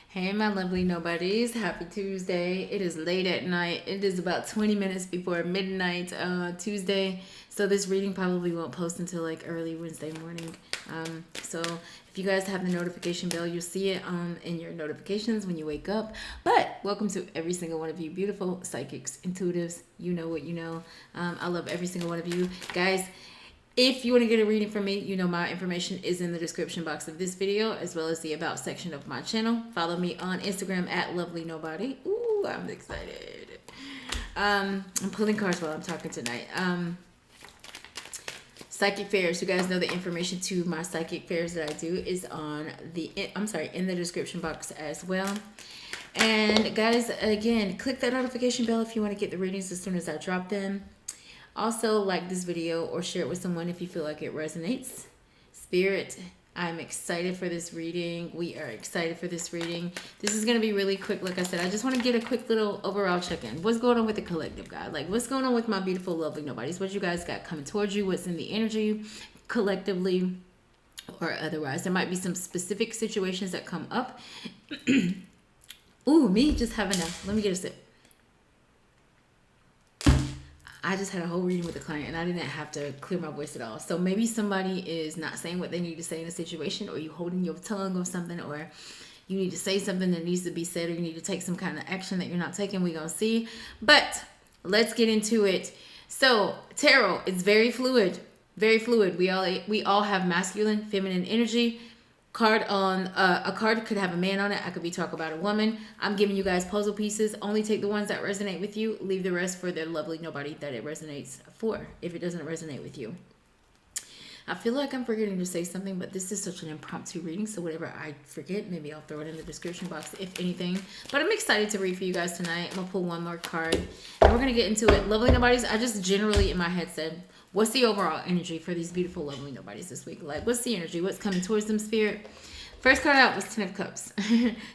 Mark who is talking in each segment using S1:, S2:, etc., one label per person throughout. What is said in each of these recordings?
S1: Hey, my lovely nobodies. Happy Tuesday. It is late at night. It is about 20 minutes before midnight Tuesday. So this reading probably won't post until like early Wednesday morning. So if you guys have the notification bell, you'll see it in your notifications when you wake up. But welcome to every single one of you beautiful psychics, intuitives. You know what you know. I love every single one of you. Guys, if you want to get a reading from me, you know my information is in the description box of this video, as well as the about section of my channel. Follow me on Instagram at lovelyknowbody. Ooh, I'm excited. I'm pulling cards while I'm talking tonight. Psychic fairs. You guys know the information to my psychic fairs that I do is on in the description box as well. And guys, again, click that notification bell if you want to get the readings as soon as I drop them. Also, like this video or share it with someone if you feel like it resonates. Spirit, I'm excited for this reading. We are excited for this reading. This is going to be really quick. Like I said, I just want to get a quick little overall check-in. What's going on with the collective, God? Like, what's going on with my beautiful, lovely nobodies? What you guys got coming towards you? What's in the energy collectively or otherwise? There might be some specific situations that come up. Ooh, me just having let me get a sip. I just had a whole reading with a client and I didn't have to clear my voice at all. So maybe somebody is not saying what they need to say in a situation, or you holding your tongue or something, or you need to say something that needs to be said, or you need to take some kind of action that you're not taking. We're going to see. But let's get into it. So tarot, it's very fluid. Very fluid. We all have masculine, feminine energy. A card could have a man on it. I could be talking about a woman. I'm giving you guys puzzle pieces. Only take the ones that resonate with you. Leave the rest for the lovely nobody that it resonates for, if it doesn't resonate with you. I feel like I'm forgetting to say something, but this is such an impromptu reading, so whatever I forget, maybe I'll throw it in the description box, if anything. But I'm excited to read for you guys tonight. I'm going to pull one more card, and we're going to get into it. Lovely nobodies, I just generally in my head said, what's the overall energy for these beautiful, lovely nobodies this week? Like, what's the energy? What's coming towards them, Spirit? First card out was Ten of Cups.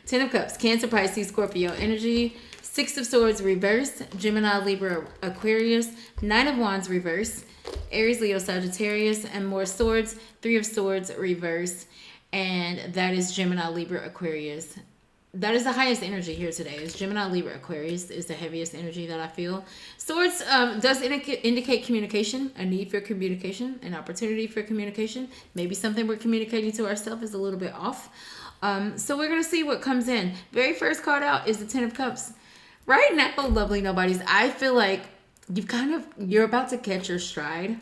S1: Ten of Cups, Cancer, Pisces, Scorpio energy. Six of Swords reverse, Gemini, Libra, Aquarius. Nine of Wands reverse, Aries, Leo, Sagittarius. And more swords, Three of Swords reverse. And that is Gemini, Libra, Aquarius. That is the highest energy here today. Is Gemini, Libra, Aquarius is the heaviest energy that I feel. Swords does indicate communication, a need for communication, an opportunity for communication. Maybe something we're communicating to ourselves is a little bit off. So we're going to see what comes in. Very first card out is the Ten of Cups. Right now, lovely nobodies, I feel like you're about to catch your stride.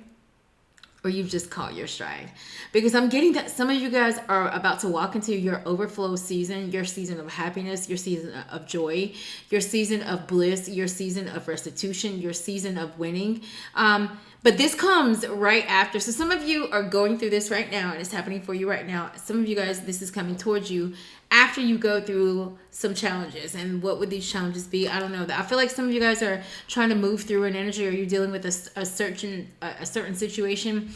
S1: Or you've just caught your stride, because I'm getting that some of you guys are about to walk into your overflow season, your season of happiness, your season of joy, your season of bliss, your season of restitution, your season of winning. But this comes right after. So some of you are going through this right now, and it's happening for you right now. Some of you guys, this is coming towards you after you go through some challenges. And what would these challenges be? I don't know. I feel like some of you guys are trying to move through an energy, or you're dealing with a certain situation,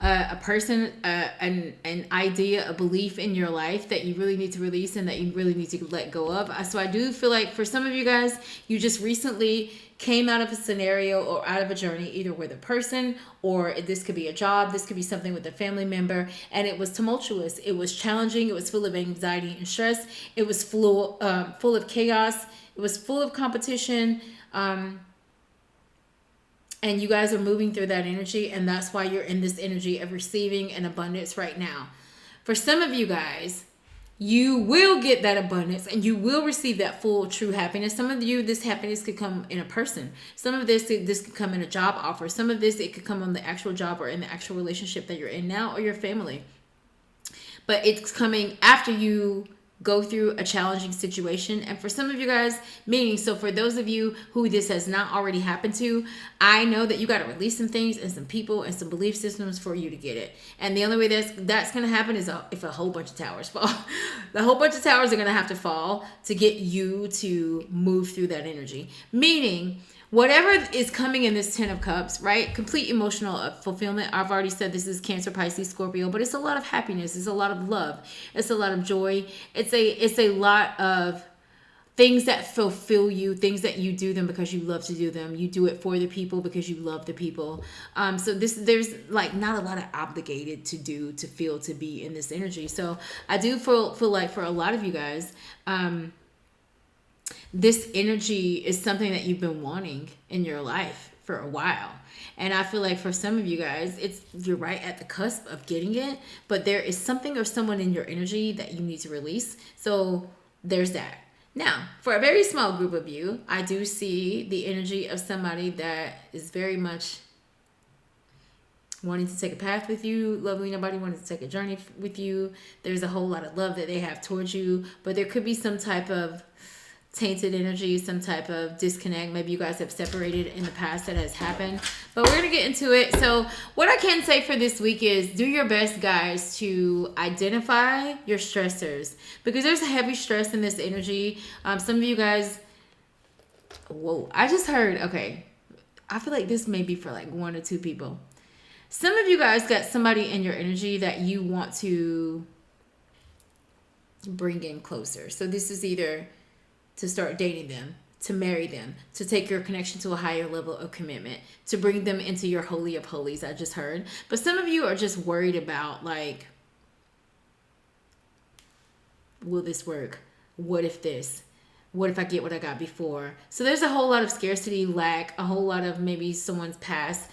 S1: a person, an idea, a belief in your life that you really need to release and that you really need to let go of. So I do feel like for some of you guys, you just recently came out of a scenario or out of a journey, either with a person, or this could be a job, this could be something with a family member, and it was tumultuous, it was challenging, it was full of anxiety and stress, it was full of chaos, it was full of competition, and you guys are moving through that energy, and that's why you're in this energy of receiving and abundance right now. For some of you guys, you will get that abundance and you will receive that full true happiness. Some of you, this happiness could come in a person. Some of this could come in a job offer. Some of this, it could come on the actual job or in the actual relationship that you're in now, or your family. But it's coming after you go through a challenging situation. And for some of you guys, so for those of you who this has not already happened to, I know that you got to release some things and some people and some belief systems for you to get it. And the only way that's going to happen is if a whole bunch of towers fall. The whole bunch of towers are going to have to fall to get you to move through that energy. Meaning, whatever is coming in this Ten of Cups, right? Complete emotional fulfillment. I've already said this is Cancer, Pisces, Scorpio, but it's a lot of happiness. It's a lot of love. It's a lot of joy. It's a lot of things that fulfill you, things that you do them because you love to do them. You do it for the people because you love the people. So there's like not a lot of obligated to do, to feel, to be in this energy. So I do feel like for a lot of you guys, this energy is something that you've been wanting in your life for a while. And I feel like for some of you guys, you're right at the cusp of getting it, but there is something or someone in your energy that you need to release. So there's that. Now, for a very small group of you, I do see the energy of somebody that is very much wanting to take a path with you, lovely nobody, wanting to take a journey with you. There's a whole lot of love that they have towards you, but there could be some type of tainted energy, some type of disconnect. Maybe you guys have separated in the past, that has happened, but we're gonna get into it. So what I can say for this week is do your best, guys, to identify your stressors, because there's a heavy stress in this energy. Some of you guys, whoa, I just heard, okay, I feel like this may be for like 1 or 2 people. Some of you guys got somebody in your energy that you want to bring in closer. So this is either to start dating them, to marry them, to take your connection to a higher level of commitment, to bring them into your holy of holies, I just heard. But some of you are just worried about, like, will this work? What if this? What if I get what I got before? So there's a whole lot of scarcity, lack, a whole lot of maybe someone's past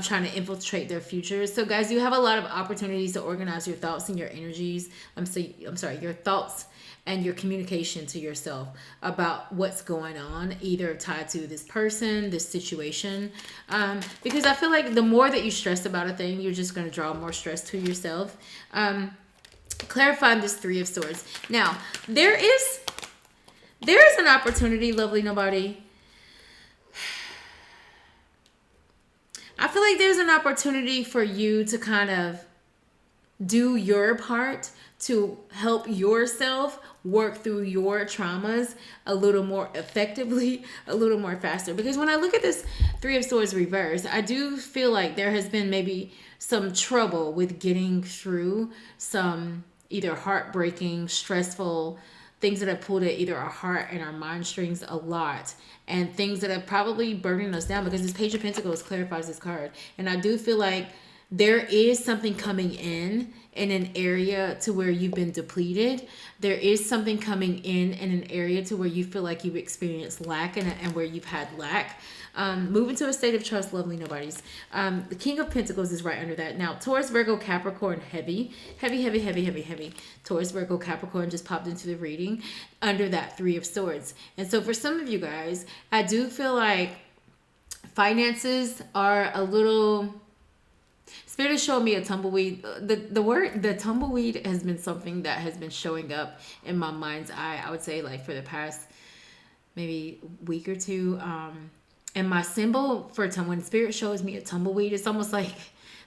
S1: trying to infiltrate their future. So guys, you have a lot of opportunities to organize your thoughts and your energies. I'm sorry, your thoughts and your communication to yourself about what's going on, either tied to this person, this situation. Because I feel like the more that you stress about a thing, you're just going to draw more stress to yourself. Clarifying this 3 of Swords. Now, there is an opportunity, lovely nobody. I feel like there's an opportunity for you to kind of do your part to help yourself work through your traumas a little more effectively, a little more faster. Because when I look at this 3 of Swords reverse, I do feel like there has been maybe some trouble with getting through some either heartbreaking, stressful things that have pulled at either our heart and our mind strings a lot, and things that have probably burdened us down, because this Page of Pentacles clarifies this card. And I do feel like there is something coming in an area to where you've been depleted. There is something coming in an area to where you feel like you've experienced lack and where you've had lack. Move into a state of trust, lovely nobodies. The King of Pentacles is right under that. Now, Taurus, Virgo, Capricorn, heavy. Taurus, Virgo, Capricorn just popped into the reading under that 3 of Swords. And so for some of you guys, I do feel like finances are a little... Spirit is showing me a tumbleweed. The tumbleweed has been something that has been showing up in my mind's eye, I would say, like for the past maybe week or 2. And my symbol for when Spirit shows me a tumbleweed, it's almost like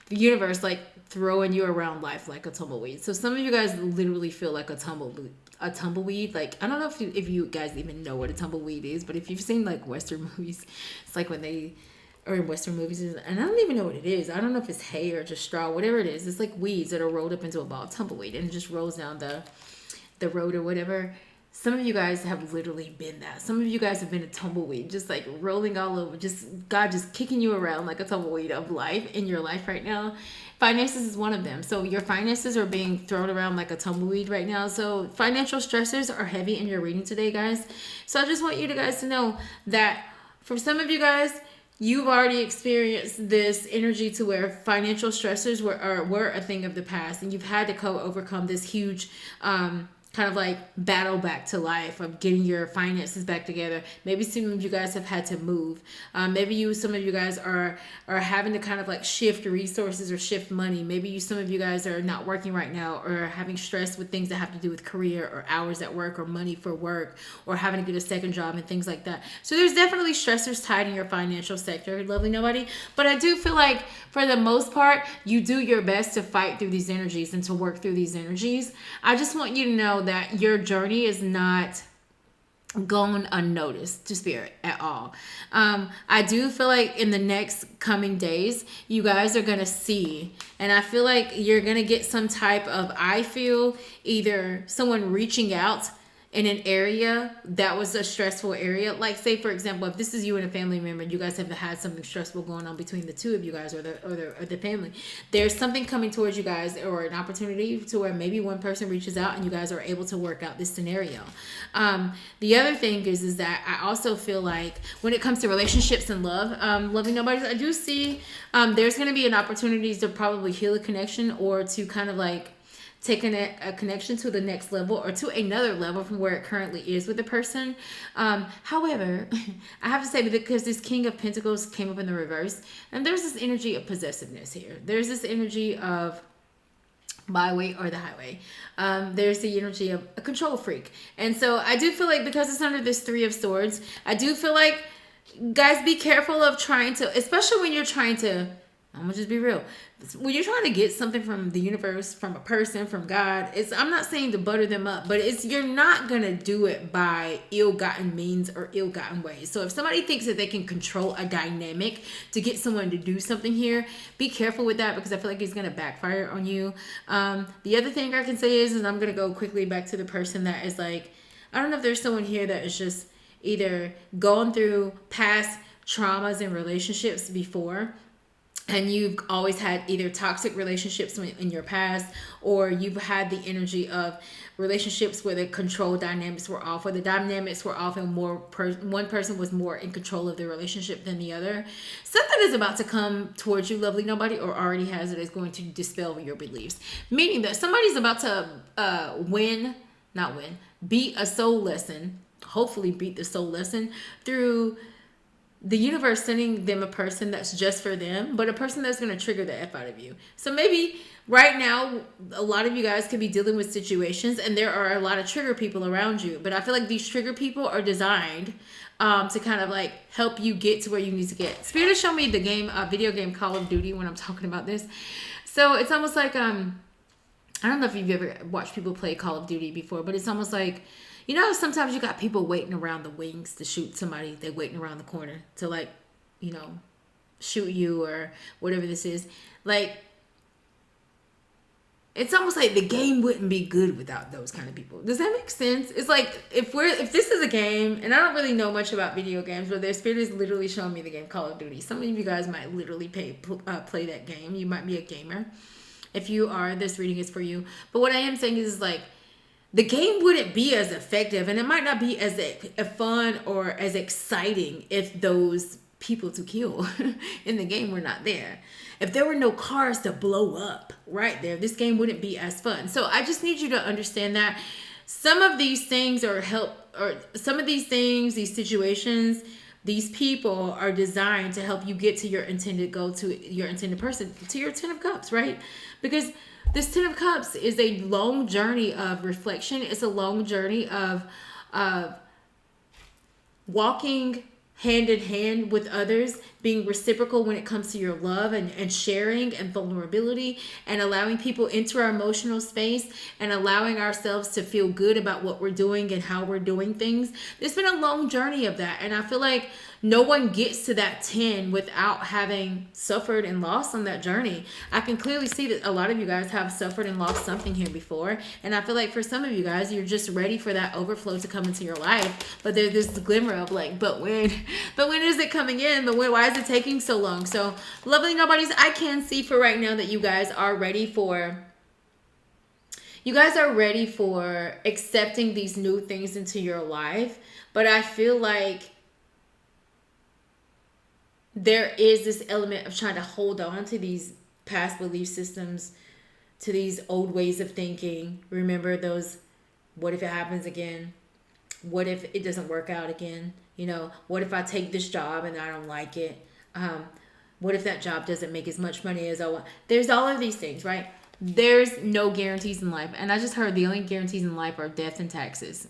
S1: the universe like throwing you around life like a tumbleweed. So some of you guys literally feel like a tumbleweed. Like, I don't know if you guys even know what a tumbleweed is, but if you've seen like Western movies, it's like when they... or in Western movies, and I don't even know what it is. I don't know if it's hay or just straw, whatever it is. It's like weeds that are rolled up into a ball of tumbleweed, and it just rolls down the road or whatever. Some of you guys have literally been that. Some of you guys have been a tumbleweed, just like rolling all over, just God just kicking you around like a tumbleweed of life in your life right now. Finances is one of them. So your finances are being thrown around like a tumbleweed right now. So financial stressors are heavy in your reading today, guys. So I just want you guys to know that for some of you guys, you've already experienced this energy to where financial stressors were a thing of the past, and you've had to overcome this huge kind of like battle back to life of getting your finances back together. Maybe some of you guys have had to move. Maybe some of you guys are having to kind of like shift resources or shift money. Maybe some of you guys are not working right now, or having stress with things that have to do with career or hours at work or money for work, or having to get a second job and things like that. So there's definitely stressors tied in your financial sector, lovely nobody. But I do feel like for the most part, you do your best to fight through these energies and to work through these energies. I just want you to know that your journey is not gone unnoticed to Spirit at all. I do feel like in the next coming days, you guys are going to see, and I feel like you're going to get some type of, I feel either someone reaching out in an area that was a stressful area. Like, say for example, if this is you and a family member, you guys have had something stressful going on between the two of you guys, or the family, there's something coming towards you guys, or an opportunity to where maybe one person reaches out and you guys are able to work out this scenario. The other thing is that I also feel like when it comes to relationships and love, loving nobody, I do see there's going to be an opportunity to probably heal a connection, or to kind of like taking a connection to the next level, or to another level from where it currently is with the person. However, I have to say, because this King of Pentacles came up in the reverse, and there's this energy of possessiveness here. There's this energy of my way or the highway. There's the energy of a control freak. And so I do feel like, because it's under this Three of Swords, I do feel like, guys, be careful of trying to, especially when you're trying to, I'm gonna just be real. When you're trying to get something from the universe, from a person, from God, I'm not saying to butter them up, but you're not gonna do it by ill-gotten means or ill-gotten ways. So if somebody thinks that they can control a dynamic to get someone to do something here, be careful with that, because I feel like it's gonna backfire on you. The other thing I can say is I'm gonna go quickly back to the person that is like, I don't know if there's someone here that is just either going through past traumas and relationships before, and you've always had either toxic relationships in your past, or you've had the energy of relationships where the control dynamics were off, or the dynamics were off, and one person was more in control of the relationship than the other. Something is about to come towards you, lovely nobody, or already has it, is going to dispel your beliefs. Meaning that somebody's about to beat a soul lesson, hopefully beat the soul lesson through the universe sending them a person that's just for them, but a person that's going to trigger the F out of you. So maybe right now, a lot of you guys could be dealing with situations, and there are a lot of trigger people around you. But I feel like these trigger people are designed to kind of like help you get to where you need to get. Spirit has shown me the game, video game Call of Duty, when I'm talking about this. So it's almost like, I don't know if you've ever watched people play Call of Duty before, but it's almost like, you know, sometimes you got people waiting around the wings to shoot somebody. They're waiting around the corner to, like, you know, shoot you or whatever this is. Like, it's almost like the game wouldn't be good without those kind of people. Does that make sense? It's like, if this is a game, and I don't really know much about video games, but their spirit is literally showing me the game Call of Duty. Some of you guys might literally play that game. You might be a gamer. If you are, this reading is for you. But what I am saying is like, the game wouldn't be as effective, and it might not be as fun or as exciting if those people to kill in the game were not there. If there were no cars to blow up right there, this game wouldn't be as fun. So I just need you to understand that some of these things these situations, these people are designed to help you get to your intended goal, to your intended person, to your 10 of Cups, right? Because this 10 of Cups is a long journey of reflection. It's a long journey of walking hand in hand with others, being reciprocal when it comes to your love and sharing and vulnerability, and allowing people into our emotional space, and allowing ourselves to feel good about what we're doing and how we're doing things. There's been a long journey of that, and I feel like no one gets to that 10 without having suffered and lost on that journey. I can clearly see that a lot of you guys have suffered and lost something here before, and I feel like for some of you guys, you're just ready for that overflow to come into your life, but there's this glimmer of like, but when is it coming in? Why is it taking so long? So, lovely nobodies, I can see for right now that you guys are ready for accepting these new things into your life, but I feel like there is this element of trying to hold on to these past belief systems, to these old ways of thinking. Remember those, what if it happens again? What if it doesn't work out again? You know, what if I take this job and I don't like it? What if that job doesn't make as much money as I want? There's all of these things, right? There's no guarantees in life. And I just heard the only guarantees in life are death and taxes.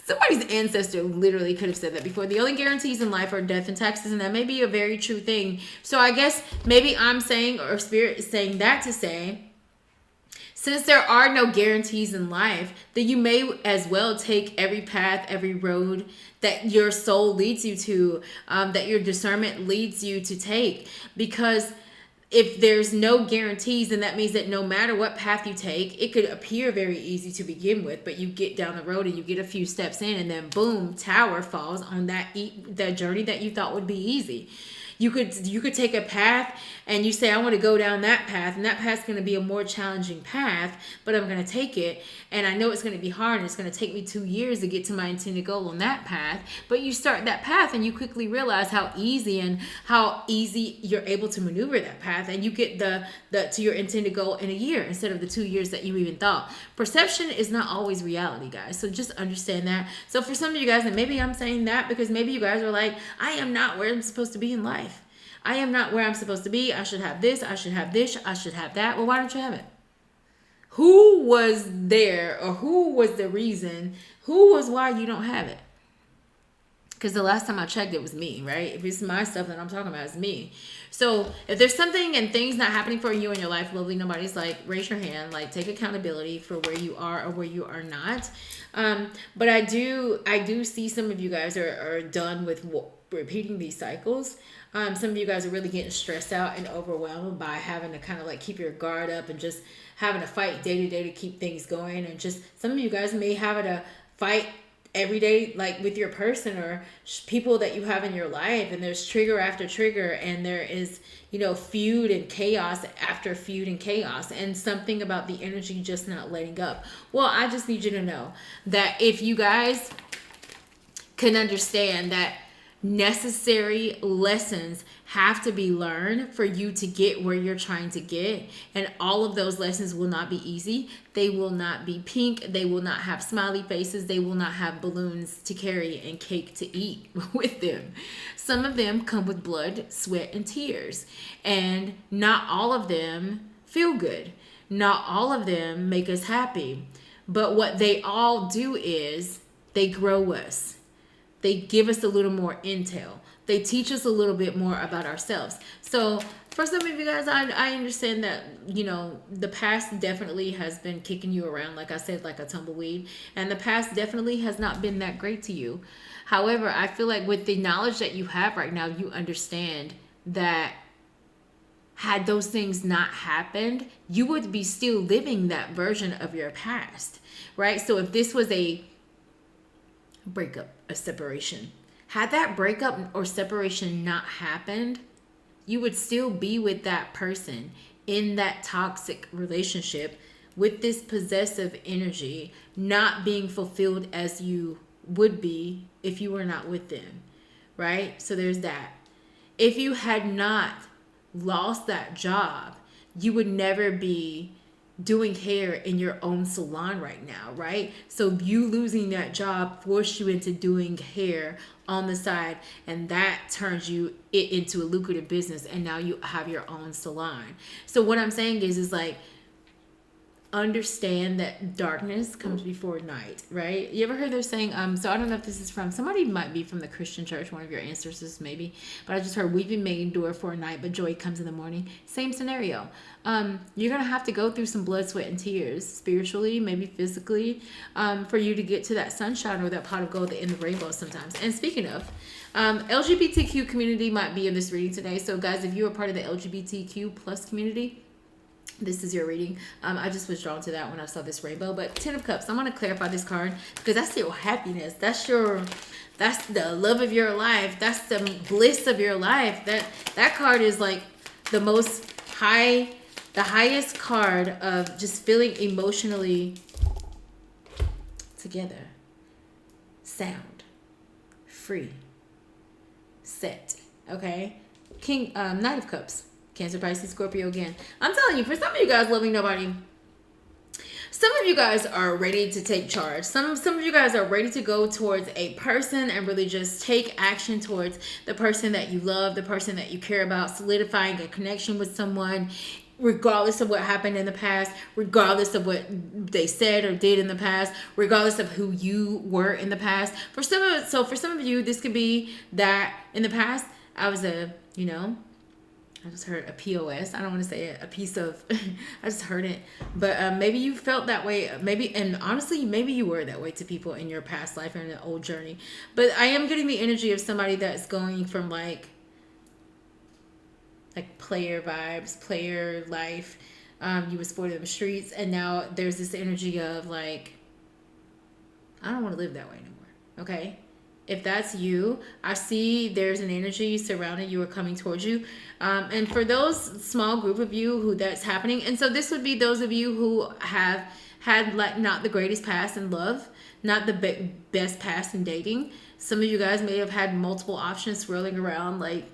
S1: Somebody's ancestor literally could have said that before. The only guarantees in life are death and taxes, and that may be a very true thing. So I guess maybe I'm saying, or Spirit is saying that to say, since there are no guarantees in life, then you may as well take every path, every road that your soul leads you to, that your discernment leads you to take. Because if there's no guarantees, then that means that no matter what path you take, it could appear very easy to begin with, but you get down the road and you get a few steps in, and then boom, tower falls on that journey that you thought would be easy. You could take a path and you say, I want to go down that path, and that path's going to be a more challenging path, but I'm going to take it, and I know it's going to be hard, and it's going to take me 2 years to get to my intended goal on that path. But you start that path and you quickly realize how easy you're able to maneuver that path, and you get the to your intended goal in a year instead of the 2 years that you even thought. Perception is not always reality, guys. So just understand that. So for some of you guys, and maybe I'm saying that because maybe you guys are like, I am not where I'm supposed to be in life. I am not where I'm supposed to be. I should have this. I should have this. I should have that. Well, why don't you have it? Who was there, or who was the reason? Who was why you don't have it? Because the last time I checked, it was me, right? If it's my stuff that I'm talking about, it's me. So if there's something and things not happening for you in your life, lovely nobody's, like, raise your hand, like, take accountability for where you are or where you are not. But I do see some of you guys are done with repeating these cycles. Some of you guys are really getting stressed out and overwhelmed by having to kind of like keep your guard up and just having to fight day to day to keep things going. And just some of you guys may have to fight every day, like with your person or people that you have in your life. And there's trigger after trigger, and there is, feud and chaos after feud and chaos, and something about the energy just not letting up. Well, I just need you to know that if you guys can understand that necessary lessons have to be learned for you to get where you're trying to get, and all of those lessons will not be easy. They will not be pink. They will not have smiley faces. They will not have balloons to carry and cake to eat with them. Some of them come with blood, sweat, and tears, and not all of them feel good. Not all of them make us happy, but what they all do is they grow us. They give us a little more intel. They teach us a little bit more about ourselves. So for some of you guys, I understand that, the past definitely has been kicking you around, like I said, like a tumbleweed. And the past definitely has not been that great to you. However, I feel like with the knowledge that you have right now, you understand that had those things not happened, you would be still living that version of your past, right? So if this was a breakup, a separation, had that breakup or separation not happened, you would still be with that person in that toxic relationship with this possessive energy, not being fulfilled as you would be if you were not with them, right? So there's that. If you had not lost that job, you would never be doing hair in your own salon right now, right? So you losing that job forced you into doing hair on the side, and that turns you into a lucrative business, and now you have your own salon. So what I'm saying is like, understand that darkness comes before night, right? You ever heard they're saying, so I don't know if this is from, somebody might be from the Christian church, one of your ancestors maybe, but I just heard weeping may endure for a night, but joy comes in the morning. Same scenario. You're going to have to go through some blood, sweat, and tears, spiritually, maybe physically, for you to get to that sunshine or that pot of gold in the rainbow sometimes. And speaking of, LGBTQ community might be in this reading today. So guys, if you are part of the LGBTQ plus community, this is your reading. I just was drawn to that when I saw this rainbow. But Ten of Cups, I'm going to clarify this card because that's your happiness. That's the love of your life. That's the bliss of your life. That card is like the highest card of just feeling emotionally together, sound, free, set. Okay? Knight of Cups. Cancer, Pisces, Scorpio again. I'm telling you, for some of you guys, loving nobody, some of you guys are ready to take charge. Some of you guys are ready to go towards a person and really just take action towards the person that you love, the person that you care about, solidifying a connection with someone, regardless of what happened in the past, regardless of what they said or did in the past, regardless of who you were in the past. For some of you, this could be that in the past, I was I just heard a POS. I don't want to say it, a piece of, I just heard it. But maybe you felt that way. And honestly, maybe you were that way to people in your past life or in an old journey. But I am getting the energy of somebody that's going from like like player vibes, player life. You was for them streets, and now there's this energy of like, I don't want to live that way anymore. Okay, if that's you, I see there's an energy surrounding you or coming towards you. And for those small group of you who that's happening, and so this would be those of you who have had like not the greatest past in love, not the best past in dating. Some of you guys may have had multiple options swirling around like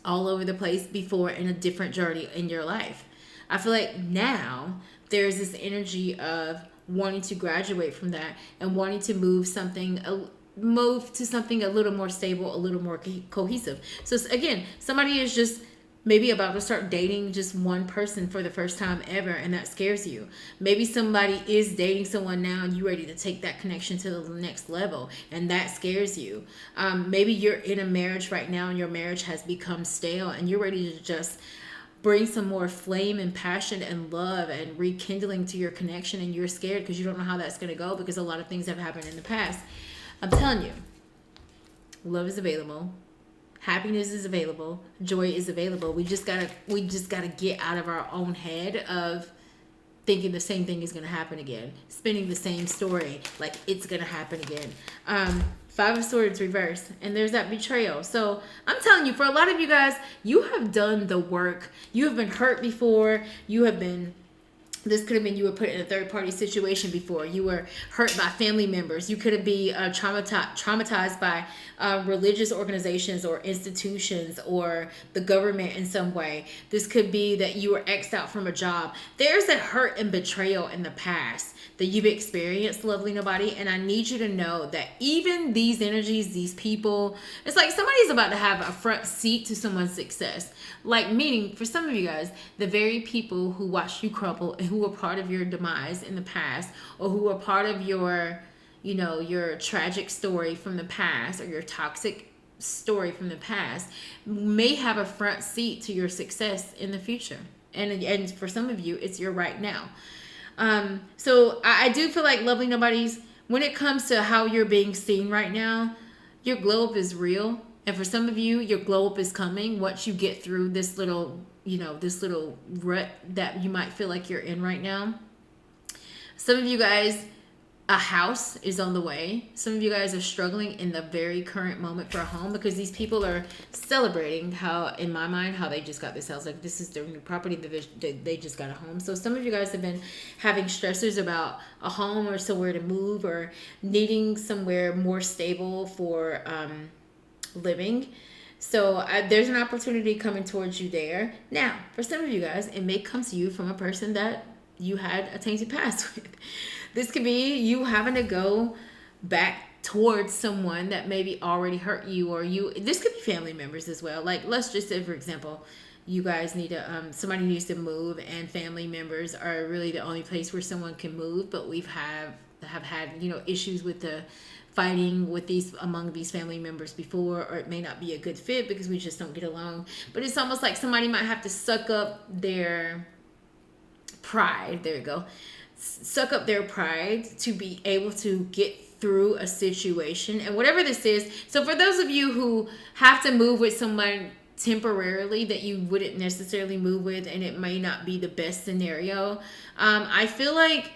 S1: all over the place before in a different journey in your life. I feel like now there's this energy of wanting to graduate from that and wanting to move to something a little more stable, a little more cohesive. So again, somebody is just maybe about to start dating just one person for the first time ever, and that scares you. Maybe somebody is dating someone now and you're ready to take that connection to the next level, and that scares you. Maybe you're in a marriage right now and your marriage has become stale and you're ready to just bring some more flame and passion and love and rekindling to your connection, and you're scared because you don't know how that's going to go because a lot of things have happened in the past. I'm telling you, love is available. Happiness is available. Joy is available. We just gotta get out of our own head of thinking the same thing is gonna happen again, spinning the same story like it's gonna happen again. Five of Swords reverse, and there's that betrayal. So I'm telling you, for a lot of you guys, you have done the work. You have been hurt before. This could have been you were put in a third-party situation before. You were hurt by family members. You could be traumatized by religious organizations or institutions or the government in some way. This could be that you were X'd out from a job. There's a hurt and betrayal in the past that you've experienced, lovely nobody. And I need you to know that even these energies, these people, it's like somebody's about to have a front seat to someone's success. Like, meaning for some of you guys, the very people who watched you crumble and who were part of your demise in the past, or who were part of your, your tragic story from the past or your toxic story from the past, may have a front seat to your success in the future. And for some of you, it's your right now. So I do feel like, lovely nobodies, when it comes to how you're being seen right now, your glow up is real. And for some of you, your glow up is coming once you get through this little rut that you might feel like you're in right now. Some of you guys, a house is on the way. Some of you guys are struggling in the very current moment for a home because these people are celebrating how, in my mind, how they just got this house. Like, this is their new property. They just got a home. So some of you guys have been having stressors about a home or somewhere to move or needing somewhere more stable for living. So there's an opportunity coming towards you there. Now, for some of you guys, it may come to you from a person that you had a tainted past with. This could be you having to go back towards someone that maybe already hurt you, or this could be family members as well. Like, let's just say, for example, you guys need to, somebody needs to move, and family members are really the only place where someone can move, but have had, issues with the fighting with among these family members before, or it may not be a good fit because we just don't get along. But it's almost like somebody might have to suck up their pride. There you go. Suck up their pride to be able to get through a situation, and whatever this is. So for those of you who have to move with someone temporarily that you wouldn't necessarily move with, and it may not be the best scenario, I feel like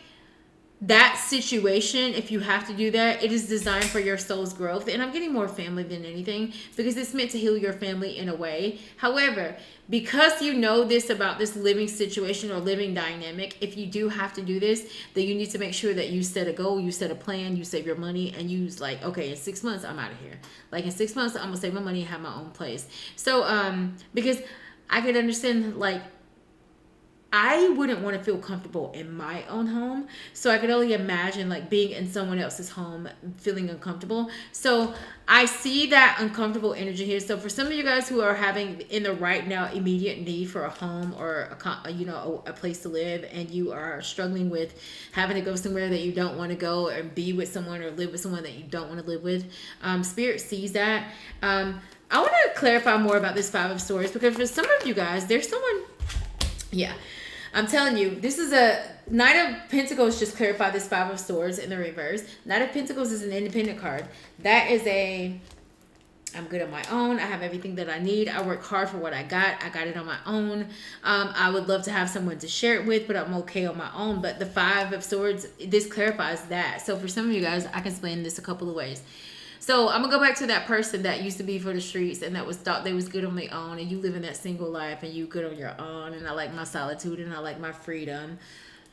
S1: that situation, if you have to do that, it is designed for your soul's growth. And I'm getting more family than anything because it's meant to heal your family in a way. However, because you know this about this living situation or living dynamic, if you do have to do this, then you need to make sure that you set a goal, you set a plan, you save your money, and you like, okay, in 6 months, I'm out of here. Like, in 6 months, I'm going to save my money and have my own place. So, because I could understand, like, I wouldn't want to feel comfortable in my own home. So I could only imagine like being in someone else's home, feeling uncomfortable. So I see that uncomfortable energy here. So for some of you guys who are having in the right now immediate need for a home or a place to live, and you are struggling with having to go somewhere that you don't want to go, or be with someone or live with someone that you don't want to live with, Spirit sees that. I want to clarify more about this Five of Swords, because for some of you guys, there's someone, I'm telling you, this is a Knight of Pentacles. Just clarify this Five of Swords in the reverse. Knight of Pentacles is an independent card. That is a I'm good on my own. I have everything that I need. I work hard for what I got. I got it on my own. I would love to have someone to share it with, but I'm okay on my own. But the Five of Swords, this clarifies that. So for some of you guys, I can explain this a couple of ways. So I'm gonna go back to that person that used to be for the streets and that was thought they was good on their own, and you live in that single life and you good on your own, and I like my solitude and I like my freedom.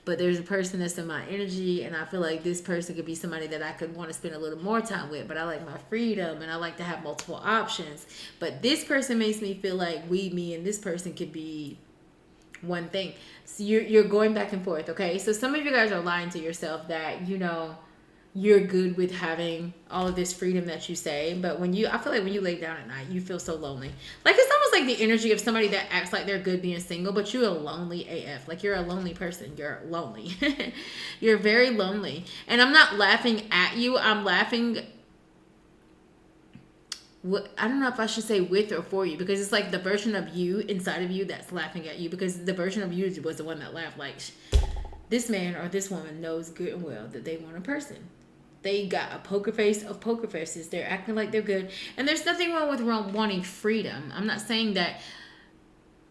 S1: But there's a person that's in my energy, and I feel like this person could be somebody that I could want to spend a little more time with, but I like my freedom and I like to have multiple options. But this person makes me feel like we, me, and this person could be one thing. So you're going back and forth, okay? So some of you guys are lying to yourself that, you know, you're good with having all of this freedom that you say, but I feel like when you lay down at night, you feel so lonely. Like it's almost like the energy of somebody that acts like they're good being single, but you're a lonely AF. Like you're a lonely person. You're lonely. You're very lonely. And I'm not laughing at you. I'm laughing. I don't know if I should say with or for you, because it's like the version of you inside of you that's laughing at you, because the version of you was the one that laughed. Like this man or this woman knows good and well that they want a person. They got a poker face of poker faces. They're acting like they're good. And there's nothing wrong with wanting freedom. I'm not saying that.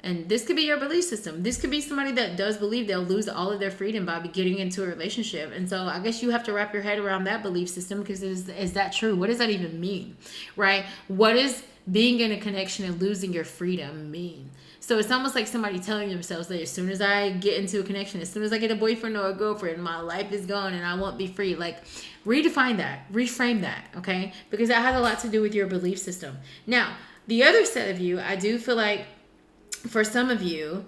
S1: And this could be your belief system. This could be somebody that does believe they'll lose all of their freedom by getting into a relationship. And so I guess you have to wrap your head around that belief system, because is that true? What does that even mean? Right? What does being in a connection and losing your freedom mean? So it's almost like somebody telling themselves that as soon as I get into a connection, as soon as I get a boyfriend or a girlfriend, my life is gone and I won't be free. Like, redefine that, reframe that, okay? Because that has a lot to do with your belief system. Now, the other set of you, I do feel like for some of you,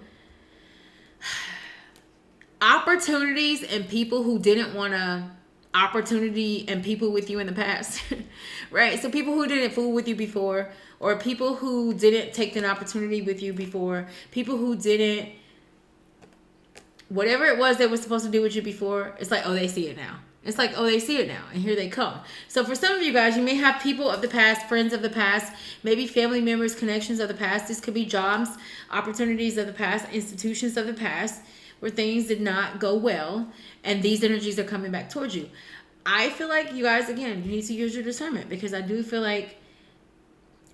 S1: opportunities and people who didn't want to opportunity and people with you in the past, right? So people who didn't fool with you before, or people who didn't take an opportunity with you before, people who didn't, whatever it was they were supposed to do with you before, it's like, oh, they see it now. It's like, oh, they see it now, and here they come. So for some of you guys, you may have people of the past, friends of the past, maybe family members, connections of the past. This could be jobs, opportunities of the past, institutions of the past, where things did not go well, and these energies are coming back towards you. I feel like you guys, again, you need to use your discernment, because I do feel like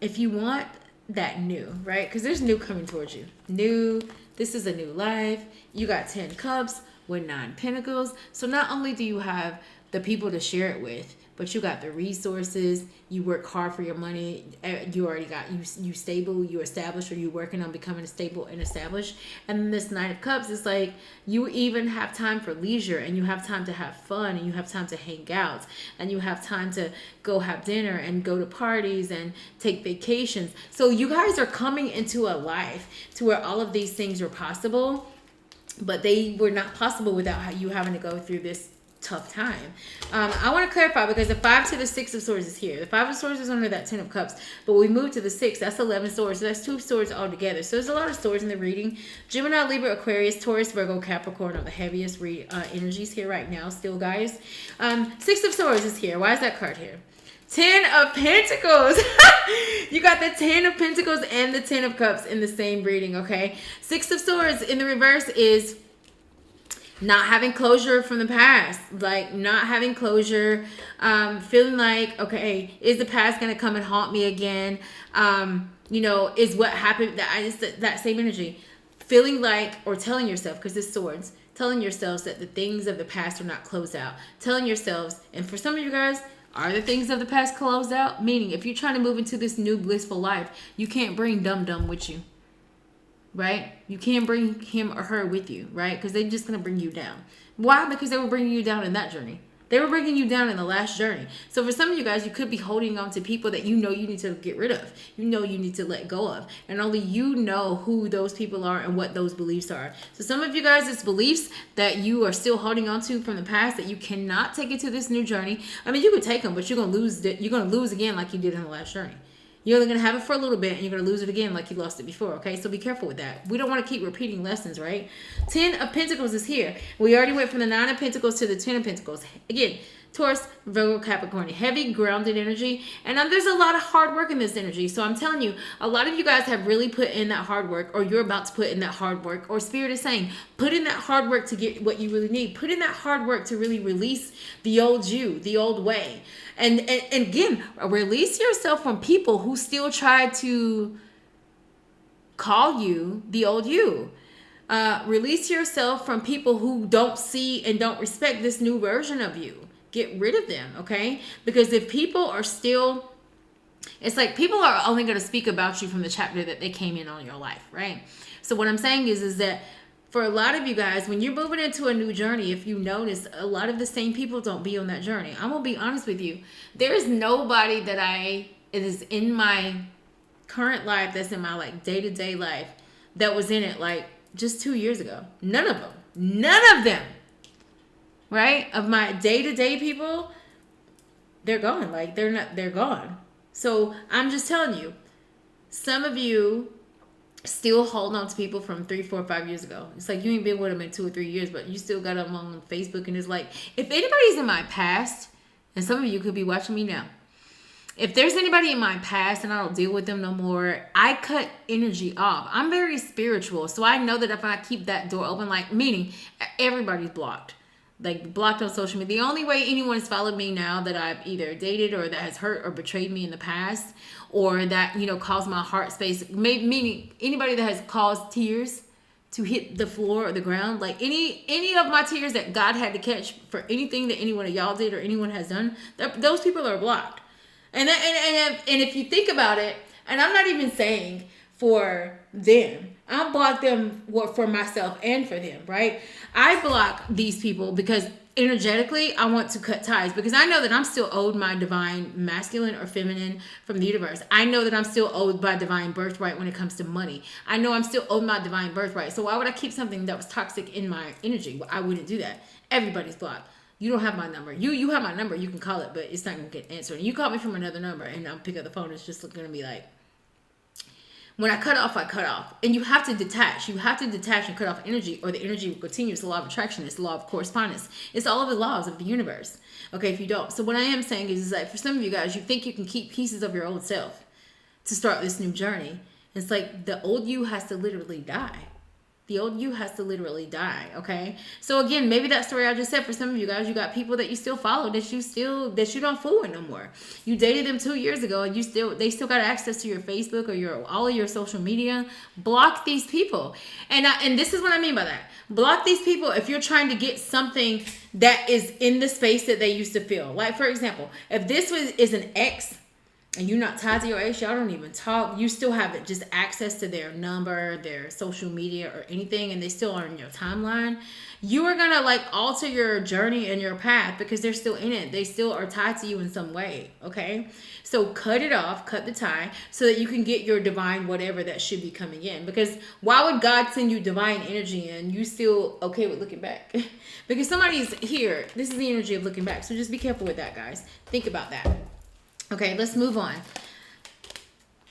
S1: if you want that new, right? Because there's new coming towards you. New, this is a new life. You got 10 cups with 9 pentacles. So not only do you have the people to share it with, but you got the resources. You work hard for your money. You already got you stable, you established, or you working on becoming stable and established. And then this Nine of Cups is like you even have time for leisure, and you have time to have fun, and you have time to hang out, and you have time to go have dinner and go to parties and take vacations. So you guys are coming into a life to where all of these things are possible, but they were not possible without you having to go through this tough time. I want to clarify, because the 5 to the 6 of Swords is here. The 5 of Swords is under that 10 of Cups, but we move to the 6. That's 11 swords. So that's 2 swords all together. So there's a lot of swords in the reading. Gemini, Libra, Aquarius, Taurus, Virgo, Capricorn are the heaviest energies here right now still, guys. 6 of Swords is here. Why is that card here? 10 of Pentacles. You got the 10 of Pentacles and the 10 of Cups in the same reading, okay? 6 of Swords in the reverse is not having closure from the past, like not having closure, feeling like, okay, is the past going to come and haunt me again? You know, is what happened, that same energy, feeling like, or telling yourself, because it's swords, telling yourselves that the things of the past are not closed out, telling yourselves, and for some of you guys, are the things of the past closed out? Meaning, if you're trying to move into this new blissful life, you can't bring dum-dum with you. Right? You can't bring him or her with you, right? Because they're just going to bring you down. Why? Because they were bringing you down in that journey. They were bringing you down in the last journey. So for some of you guys, you could be holding on to people that you know you need to get rid of. You know you need to let go of. And only you know who those people are and what those beliefs are. So some of you guys, it's beliefs that you are still holding on to from the past that you cannot take into this new journey. I mean, you could take them, but you're going to lose it. You're going to lose again like you did in the last journey. You're only going to have it for a little bit, and you're going to lose it again like you lost it before, okay? So be careful with that. We don't want to keep repeating lessons, right? 10 of Pentacles is here. We already went from the 9 of Pentacles to the 10 of Pentacles. Again, Taurus, Virgo, Capricorn, heavy grounded energy. And there's a lot of hard work in this energy. So I'm telling you, a lot of you guys have really put in that hard work, or you're about to put in that hard work, or Spirit is saying, put in that hard work to get what you really need. Put in that hard work to really release the old you, the old way. And again, release yourself from people who still try to call you the old you. Release yourself from people who don't see and don't respect this new version of you. Get rid of them, okay? Because if people are still, it's like people are only going to speak about you from the chapter that they came in on your life, right? So what I'm saying is that for a lot of you guys, when you're moving into a new journey, if you notice, a lot of the same people don't be on that journey. I'm going to be honest with you. There is nobody that is in my current life, that's in my like day-to-day life, that was in it like just 2 years ago. None of them, right? Of my day-to-day people, they're gone. Like they're gone. So I'm just telling you, some of you still hold on to people from 3, 4, 5 years ago. It's like you ain't been with them in 2 or 3 years, but you still got them on Facebook. And it's like, if anybody's in my past, and some of you could be watching me now, if there's anybody in my past and I don't deal with them no more, I cut energy off. I'm very spiritual, so I know that if I keep that door open, like, meaning everybody's blocked. Like, blocked on social media. The only way anyone has followed me now that I've either dated or that has hurt or betrayed me in the past, or that, you know, caused my heart space, meaning anybody that has caused tears to hit the floor or the ground, like any of my tears that God had to catch for anything that any one of y'all did or anyone has done, those people are blocked. And if you think about it, and I'm not even saying for them, I block them for myself and for them, right? I block these people because energetically I want to cut ties, because I know that I'm still owed my divine masculine or feminine from the universe. I know that I'm still owed my divine birthright when it comes to money. I know I'm still owed my divine birthright. So why would I keep something that was toxic in my energy? I wouldn't do that. Everybody's blocked. You don't have my number. You have my number. You can call it, but it's not going to get answered. And you call me from another number and I'll pick up the phone. It's just going to be like, when I cut off, I cut off. And you have to detach. You have to detach and cut off energy, or the energy will continue. It's the law of attraction. It's the law of correspondence. It's all of the laws of the universe. Okay, if you don't. So what I am saying is like, for some of you guys, you think you can keep pieces of your old self to start this new journey. It's like the old you has to literally die. The old you has to literally die, okay? So again, maybe that story I just said, for some of you guys, you got people that you still follow that you don't fool with no more. You dated them 2 years ago and they still got access to your Facebook or all of your social media. Block these people. And this is what I mean by that. Block these people if you're trying to get something that is in the space that they used to feel. Like, for example, if this is an ex, and you're not tied to your ex, y'all don't even talk, you still have just access to their number, their social media or anything, and they still are in your timeline, you are gonna like alter your journey and your path because they're still in it. They still are tied to you in some way, okay? So cut it off, cut the tie, so that you can get your divine whatever that should be coming in. Because why would God send you divine energy and you still okay with looking back? Because somebody's here. This is the energy of looking back. So just be careful with that, guys. Think about that. Okay, let's move on.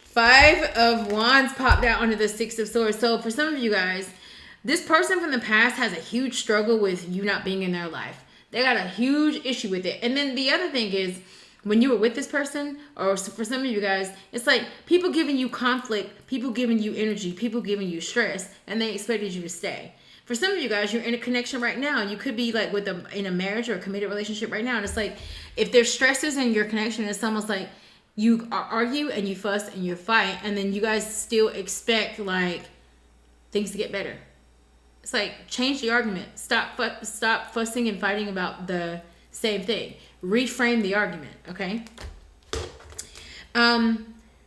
S1: 5 of Wands popped out onto the 6 of Swords. So for some of you guys, this person from the past has a huge struggle with you not being in their life. They got a huge issue with it. And then the other thing is, when you were with this person, or for some of you guys, it's like people giving you conflict, people giving you energy, people giving you stress, and they expected you to stay. For some of you guys, you're in a connection right now. You could be like in a marriage or a committed relationship right now. And it's like, if there's stresses in your connection, it's almost like you argue and you fuss and you fight. And then you guys still expect like things to get better. It's like, change the argument. Stop fussing and fighting about the same thing. Reframe the argument, okay?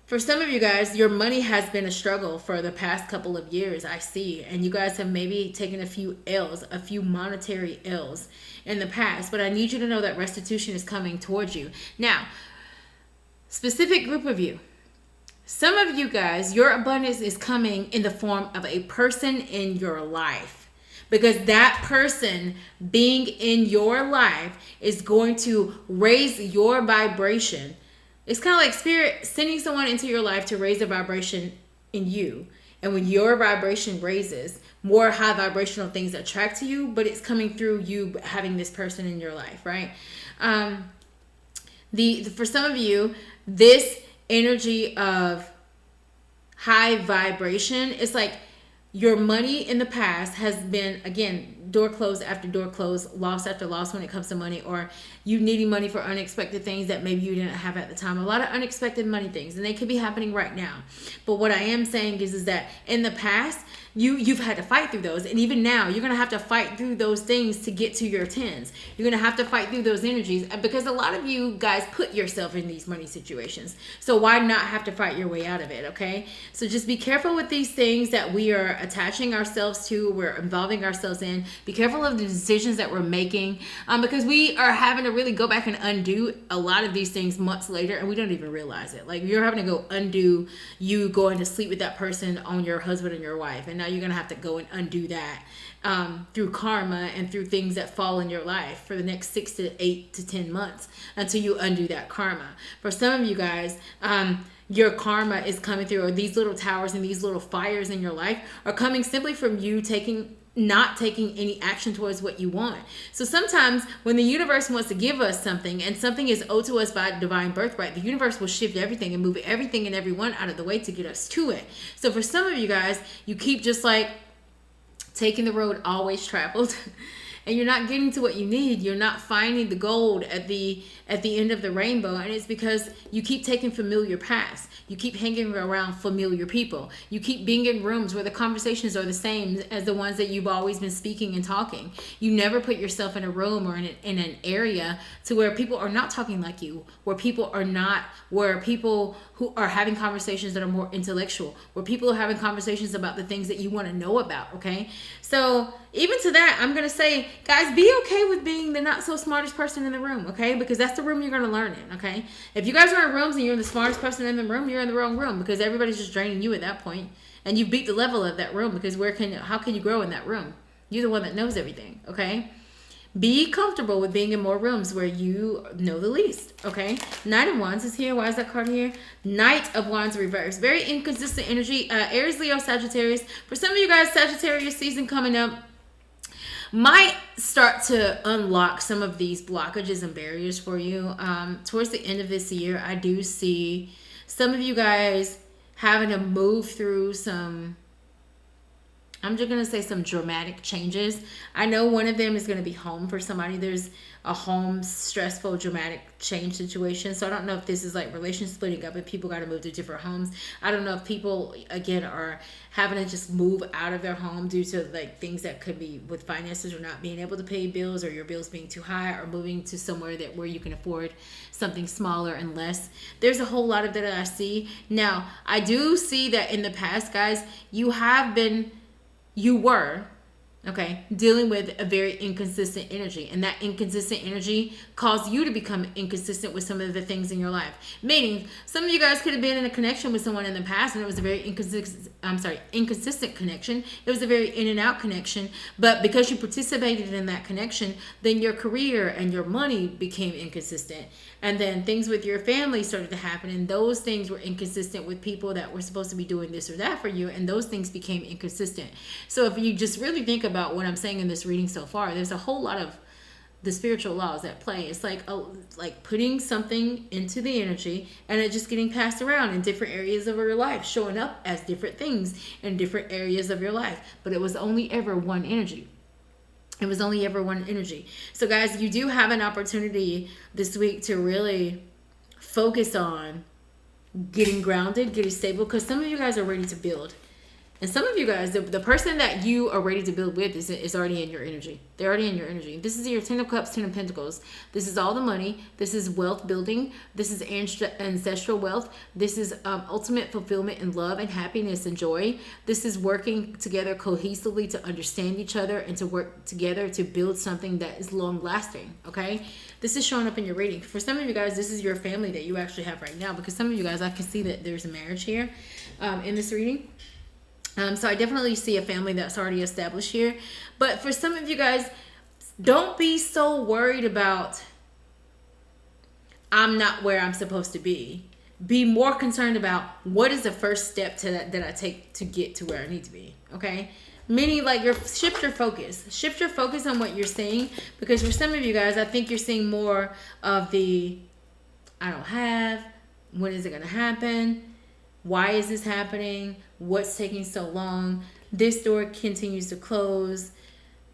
S1: For some of you guys, your money has been a struggle for the past couple of years, I see. And you guys have maybe taken a few L's, a few monetary L's in the past. But I need you to know that restitution is coming towards you. Now, specific group of you. Some of you guys, your abundance is coming in the form of a person in your life. Because that person being in your life is going to raise your vibration. It's kind of like spirit sending someone into your life to raise the vibration in you. And when your vibration raises, more high vibrational things attract to you, but it's coming through you having this person in your life, right? For some of you, this energy of high vibration, it's like your money in the past has been, again, door closed after door closed, loss after loss when it comes to money, or you needing money for unexpected things that maybe you didn't have at the time. A lot of unexpected money things, and they could be happening right now. But what I am saying is that in the past, you've had to fight through those, and even now you're gonna have to fight through those things to get to your tens. You're gonna have to fight through those energies, because a lot of you guys put yourself in these money situations. So why not have to fight your way out of it? Okay, so just be careful with these things that we are attaching ourselves to, we're involving ourselves in. Be careful of the decisions that we're making, because we are having to really go back and undo a lot of these things months later, and we don't even realize it. Like, you're having to go undo you going to sleep with that person on your husband and your wife, and now you're gonna have to go and undo that through karma and through things that fall in your life for the next 6 to 8 to 10 months until you undo that karma. For some of you guys, your karma is coming through, or these little towers and these little fires in your life are coming simply from you not taking any action towards what you want. So sometimes when the universe wants to give us something, and something is owed to us by divine birthright, the universe will shift everything and move everything and everyone out of the way to get us to it. So for some of you guys, you keep just like taking the road always traveled and you're not getting to what you need. You're not finding the gold at the end of the rainbow, and it's because you keep taking familiar paths. You keep hanging around familiar people. You keep being in rooms where the conversations are the same as the ones that you've always been speaking and talking. You never put yourself in a room or in an area to where people are not talking like you, where people who are having conversations that are more intellectual, where people are having conversations about the things that you want to know about, okay? So even to that, I'm going to say, guys, be okay with being the not so smartest person in the room, okay? Because that's the room you're going to learn in, okay? If you guys are in rooms and you're the smartest person in the room, you're in the wrong room, because everybody's just draining you at that point. And you've beat the level of that room, because how can you grow in that room? You're the one that knows everything, okay? Be comfortable with being in more rooms where you know the least, okay? Knight of Wands is here. Why is that card here? Knight of Wands reverse. Very inconsistent energy. Aries, Leo, Sagittarius. For some of you guys, Sagittarius season coming up might start to unlock some of these blockages and barriers for you. Towards the end of this year, I do see some of you guys having to move through some, I'm just going to say, some dramatic changes. I know one of them is going to be home for somebody. There's a home stressful dramatic change situation. So I don't know if this is like relations splitting up and people got to move to different homes. I don't know if people, again, are having to just move out of their home due to like things that could be with finances, or not being able to pay bills, or your bills being too high, or moving to somewhere where you can afford something smaller and less. There's a whole lot of that I see. Now, I do see that in the past, guys, you were dealing with a very inconsistent energy, and that inconsistent energy caused you to become inconsistent with some of the things in your life. Meaning, some of you guys could have been in a connection with someone in the past, and it was a very inconsistent connection. It was a very in and out connection, but because you participated in that connection, then your career and your money became inconsistent, and then things with your family started to happen, and those things were inconsistent with people that were supposed to be doing this or that for you, and those things became inconsistent. So if you just really think about what I'm saying in this reading so far, there's a whole lot of the spiritual laws at play. It's like putting something into the energy and it just getting passed around in different areas of your life, showing up as different things in different areas of your life. But it was only ever one energy. It was only ever one energy. So guys, you do have an opportunity this week to really focus on getting grounded, getting stable, because some of you guys are ready to build. And some of you guys, the person that you are ready to build with is already in your energy. They're already in your energy. This is your 10 of Cups, 10 of Pentacles. This is all the money. This is wealth building. This is ancestral wealth. This is ultimate fulfillment and love and happiness and joy. This is working together cohesively to understand each other and to work together to build something that is long lasting, okay? This is showing up in your reading. For some of you guys, this is your family that you actually have right now, because some of you guys, I can see that there's a marriage here in this reading. So I definitely see a family that's already established here. But for some of you guys, don't be so worried about, I'm not where I'm supposed to be. Be more concerned about, what is the first step to that I take to get to where I need to be, okay? Meaning, like, shift your focus. Shift your focus on what you're seeing. Because for some of you guys, I think you're seeing more of the, I don't have, when is it going to happen? Why is this happening? What's taking so long? This door continues to close.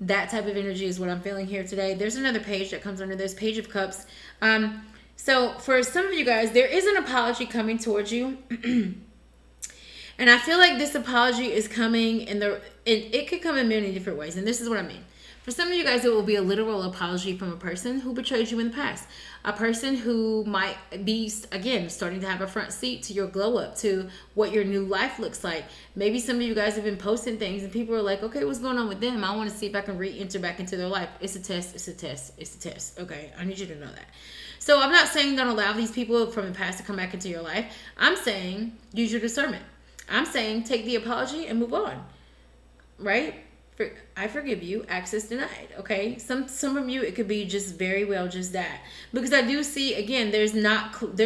S1: That type of energy is what I'm feeling here today. There's another page that comes under this, Page of Cups. So for some of you guys, there is an apology coming towards you. And I feel like this apology is coming it could come in many different ways. And this is what I mean. For some of you guys, it will be a literal apology from a person who betrayed you in the past. A person who might be, again, starting to have a front seat to your glow up, to what your new life looks like. Maybe some of you guys have been posting things and people are like, okay, what's going on with them? I want to see if I can re-enter back into their life. It's a test. It's a test. It's a test. Okay, I need you to know that. So I'm not saying don't allow these people from the past to come back into your life. I'm saying use your discernment. I'm saying take the apology and move on. Right? I forgive you, access denied. Okay, some of you, it could be just very well just that, because I do see, again, there's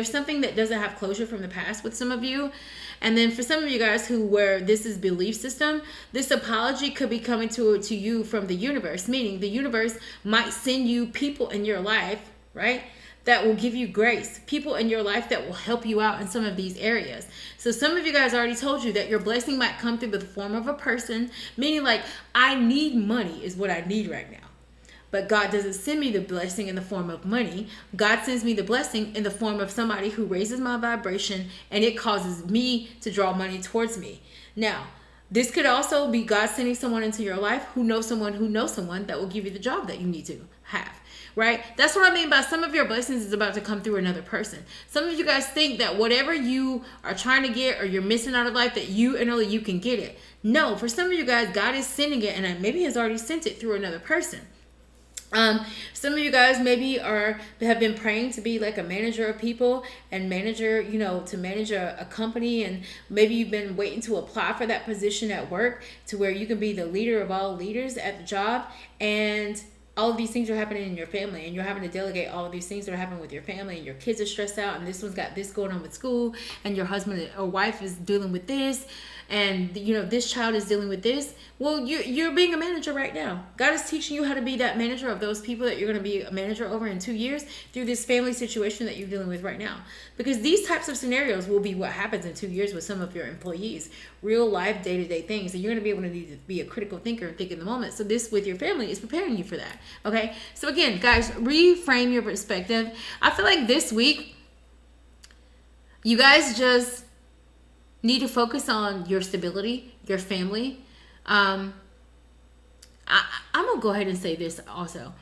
S1: something that doesn't have closure from the past with some of you. And then for some of you guys where this is belief system, this apology could be coming to you from the universe, meaning the universe might send you people in your life, right, that will give you grace, people in your life that will help you out in some of these areas. So some of you guys already told you that your blessing might come through the form of a person, meaning like, I need money is what I need right now. But God doesn't send me the blessing in the form of money. God sends me the blessing in the form of somebody who raises my vibration, and it causes me to draw money towards me. Now, this could also be God sending someone into your life who knows someone that will give you the job that you need to have. Right? That's what I mean by some of your blessings is about to come through another person. Some of you guys think that whatever you are trying to get or you're missing out of life, that you and only you can get it. No, for some of you guys, God is sending it, and maybe has already sent it through another person. Some of you guys maybe have been praying to be like a manager of people and to manage a company, and maybe you've been waiting to apply for that position at work to where you can be the leader of all leaders at the job, and all of these things are happening in your family, and you're having to delegate all of these things that are happening with your family, and your kids are stressed out, and this one's got this going on with school, and your husband or wife is dealing with this, and this child is dealing with this. Well, you're being a manager right now. God is teaching you how to be that manager of those people that you're going to be a manager over in 2 years through this family situation that you're dealing with right now. Because these types of scenarios will be what happens in 2 years with some of your employees. Real life, day-to-day things. And you're going to be able to need to be a critical thinker and think in the moment. So this with your family is preparing you for that. Okay? So again, guys, reframe your perspective. I feel like this week, you guys just need to focus on your stability, your family. I'm gonna go ahead and say this also,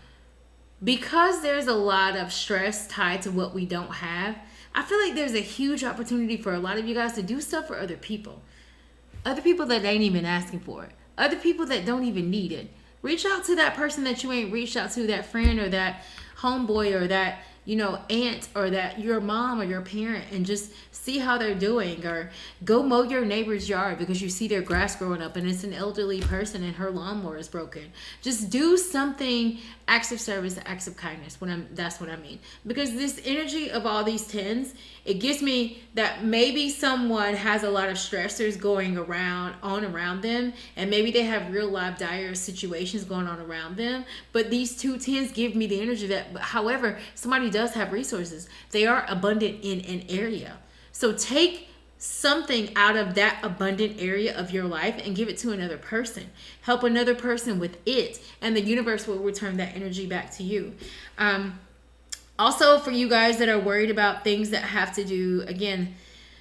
S1: because there's a lot of stress tied to what we don't have. I feel like there's a huge opportunity for a lot of you guys to do stuff for other people that ain't even asking for it, other people that don't even need it. Reach out to that person that you ain't reached out to, that friend or that homeboy or that aunt or that your mom or your parent, and just see how they're doing. Or go mow your neighbor's yard because you see their grass growing up and it's an elderly person and her lawnmower is broken. Just do something, acts of service, acts of kindness. That's what I mean. Because this energy of all these tens, it gives me that maybe someone has a lot of stressors going around them, and maybe they have real life dire situations going on around them. But these two tens give me the energy that, however, somebody does have resources. They are abundant in an area. So take something out of that abundant area of your life and give it to another person. Help another person with it, and the universe will return that energy back to you. Also, for you guys that are worried about things that have to do, again,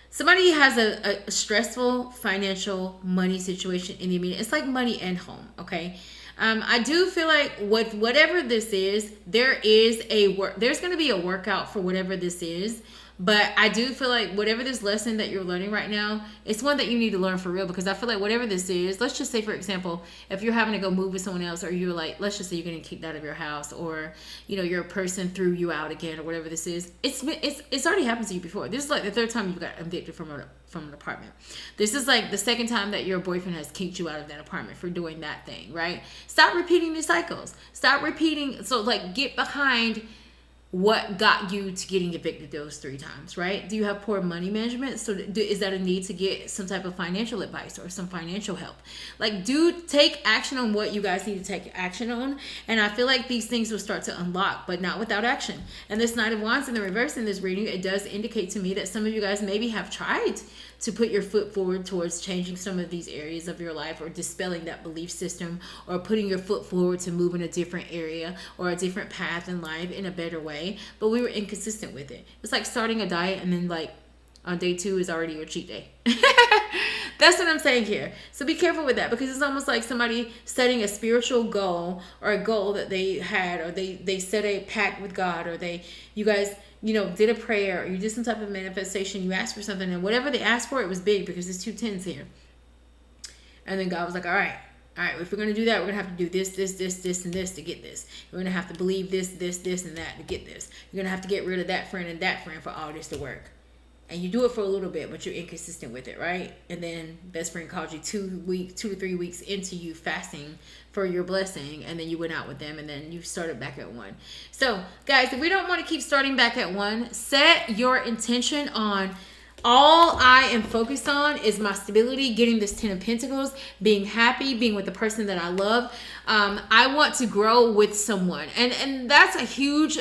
S1: somebody has a stressful financial money situation in the immediate. It's like money and home, okay? I do feel like with whatever this is, there's going to be a workout for whatever this is. But I do feel like whatever this lesson that you're learning right now, it's one that you need to learn for real. Because I feel like whatever this is, let's just say, for example, if you're having to go move with someone else, or you're like, let's just say you're getting kicked out of your house, or your person threw you out again, or whatever this is. It's already happened to you before. This is like the third time you got evicted from an apartment. This is like the second time that your boyfriend has kicked you out of that apartment for doing that thing, right? Stop repeating these cycles. Stop repeating. So like, get behind what got you to getting evicted those 3 times, right? Do you have poor money management? So is that a need to get some type of financial advice or some financial help? Like, take action on what you guys need to take action on. And I feel like these things will start to unlock, but not without action. And this Knight of Wands in the reverse in this reading, it does indicate to me that some of you guys maybe have tried to put your foot forward towards changing some of these areas of your life, or dispelling that belief system, or putting your foot forward to move in a different area or a different path in life in a better way. But we were inconsistent with it. It's like starting a diet and then like on day 2 is already your cheat day. That's what I'm saying here. So be careful with that, because it's almost like somebody setting a spiritual goal, or a goal that they had, or they set a pact with God, or you guys, did a prayer, or you did some type of manifestation, you asked for something, and whatever they asked for, it was big, because there's 2 10s here. And then God was like, all right, if we're going to do that, we're going to have to do this, and this to get this. We're going to have to believe this, and that to get this. You're going to have to get rid of that friend and that friend for all this to work. And you do it for a little bit, but you're inconsistent with it, right? And then best friend called you 2 to 3 weeks into you fasting for your blessing, and then you went out with them, and then you started back at 1. So, guys, if we don't want to keep starting back at 1, set your intention on, all I am focused on is my stability, getting this 10 of Pentacles, being happy, being with the person that I love. I want to grow with someone. And that's a huge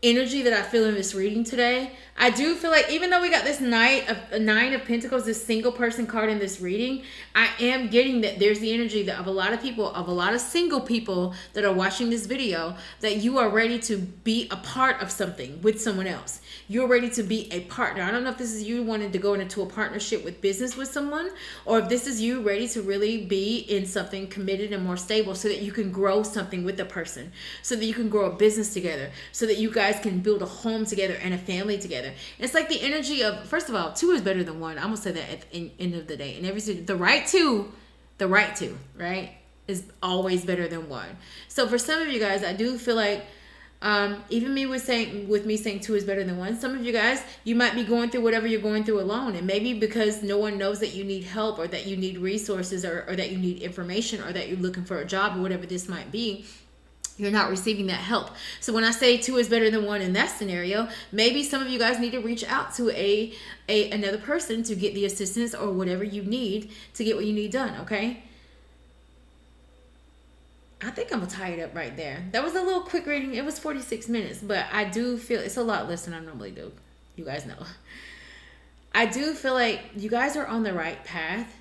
S1: energy that I feel in this reading today. I do feel like, even though we got this 9 of Pentacles, this single person card in this reading, I am getting that there's the energy that of a lot of people, of a lot of single people that are watching this video, that you are ready to be a part of something with someone else. You're ready to be a partner. I don't know if this is you wanting to go into a partnership with business with someone, or if this is you ready to really be in something committed and more stable, so that you can grow something with the person, so that you can grow a business together, so that you guys can build a home together and a family together. It's like the energy of, first of all, 2 is better than 1. I'm gonna say that at the end of the day. And the right two, right, is always better than 1. So for some of you guys, I do feel like, even me with me saying 2 is better than 1. Some of you guys, you might be going through whatever you're going through alone, and maybe because no one knows that you need help, or that you need resources, or that you need information, or that you're looking for a job, or whatever this might be, you're not receiving that help. So when I say 2 is better than 1 in that scenario, maybe some of you guys need to reach out to another person to get the assistance, or whatever you need to get what you need done, okay? I think I'm going to tie it up right there. That was a little quick reading. It was 46 minutes, but I do feel it's a lot less than I normally do. You guys know. I do feel like you guys are on the right path.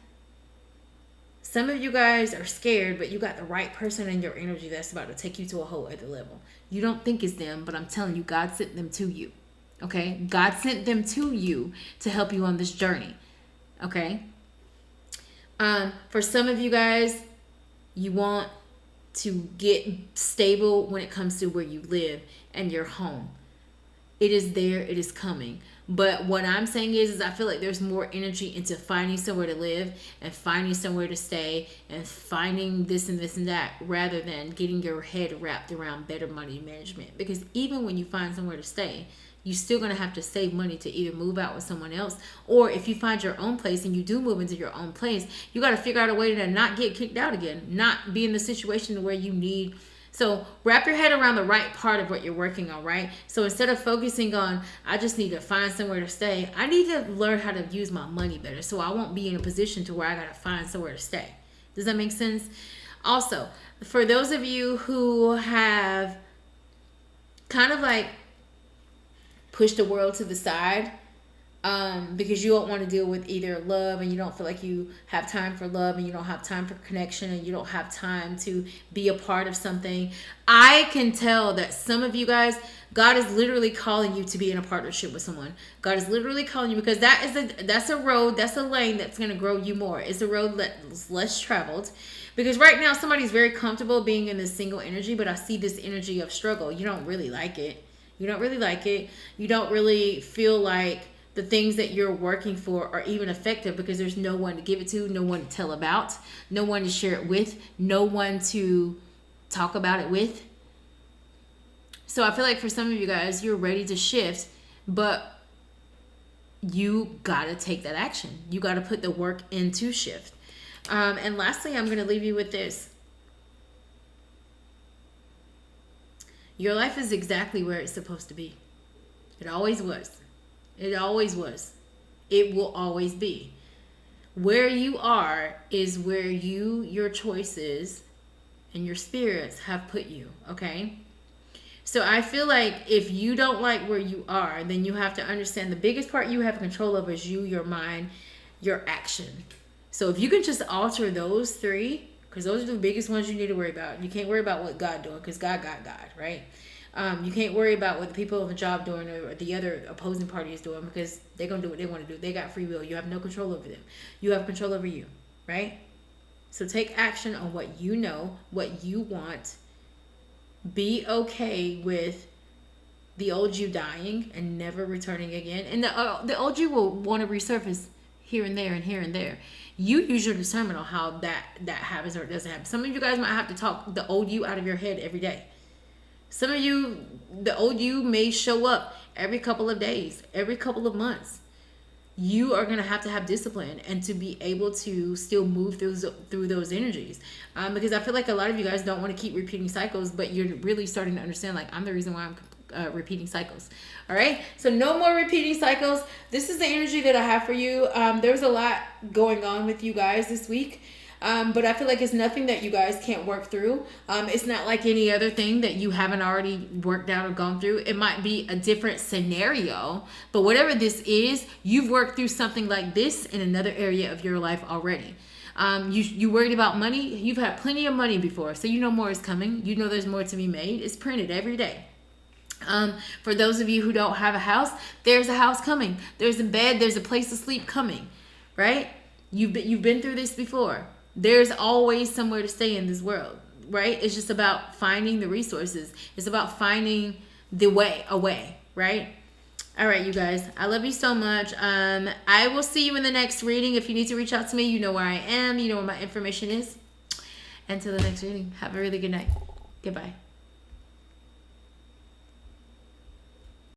S1: Some of you guys are scared, but you got the right person in your energy that's about to take you to a whole other level. You don't think it's them, but I'm telling you, God sent them to you. Okay? God sent them to you to help you on this journey. Okay? For some of you guys, you want to get stable when it comes to where you live and your home. It is there. It is coming. But what I'm saying is I feel like there's more energy into finding somewhere to live, and finding somewhere to stay, and finding this and this and that, rather than getting your head wrapped around better money management. Because even when you find somewhere to stay, you're still going to have to save money to either move out with someone else, or if you find your own place and you do move into your own place, you got to figure out a way to not get kicked out again, not be in the situation where you need. So wrap your head around the right part of what you're working on, right? So instead of focusing on, I just need to find somewhere to stay, I need to learn how to use my money better, so I won't be in a position to where I got to find somewhere to stay. Does that make sense? Also, for those of you who have kind of like pushed the world to the side, because you don't want to deal with either love, and you don't feel like you have time for love, and you don't have time for connection, and you don't have time to be a part of something. I can tell that some of you guys, God is literally calling you to be in a partnership with someone. God is literally calling you, because that's a road, that's a lane that's going to grow you more. It's a road that's less traveled. Because right now somebody's very comfortable being in this single energy, but I see this energy of struggle. You don't really like it. You don't really like it. You don't really feel like the things that you're working for are even effective, because there's no one to give it to, no one to tell about, no one to share it with, no one to talk about it with. So I feel like for some of you guys, you're ready to shift, but you got to take that action. You got to put the work into shift. And lastly, I'm going to leave you with this. Your life is exactly where it's supposed to be. It always was. It always was. It will always be. Where you are is where your choices and your spirits have put you, okay? So I feel like if you don't like where you are, then you have to understand the biggest part you have control over is you, your mind, your action. So if you can just alter those three, because those are the biggest ones you need to worry about. You can't worry about what God doing, because God got God, right? You can't worry about what the people on the job doing or the other opposing party is doing, because they're going to do what they want to do. They got free will. You have no control over them. You have control over you, right? So take action on what you know, what you want. Be okay with the old you dying and never returning again. And the old you will want to resurface here and there and here and there. You use your discernment on how that happens or it doesn't happen. Some of you guys might have to talk the old you out of your head every day. Some of you, the old you may show up every couple of days, every couple of months. You are going to have discipline and to be able to still move through those energies. Because I feel like a lot of you guys don't want to keep repeating cycles, but you're really starting to understand, like, I'm the reason why I'm repeating cycles. All right. So no more repeating cycles. This is the energy that I have for you. There's a lot going on with you guys this week. But I feel like it's nothing that you guys can't work through. It's not like any other thing that you haven't already worked out or gone through. It might be a different scenario, but whatever this is, you've worked through something like this in another area of your life already. You worried about money. You've had plenty of money before, so you know more is coming. You know there's more to be made. It's printed every day. For those of you who don't have a house, there's a house coming. There's a bed. There's a place to sleep coming, right? You've been through this before. There's always somewhere to stay in this world, right? It's just about finding the resources. It's about finding the way, a way, right? All right, you guys, I love you so much. I will see you in the next reading. If you need to reach out to me, you know where I am. You know where my information is. Until the next reading, have a really good night. Goodbye.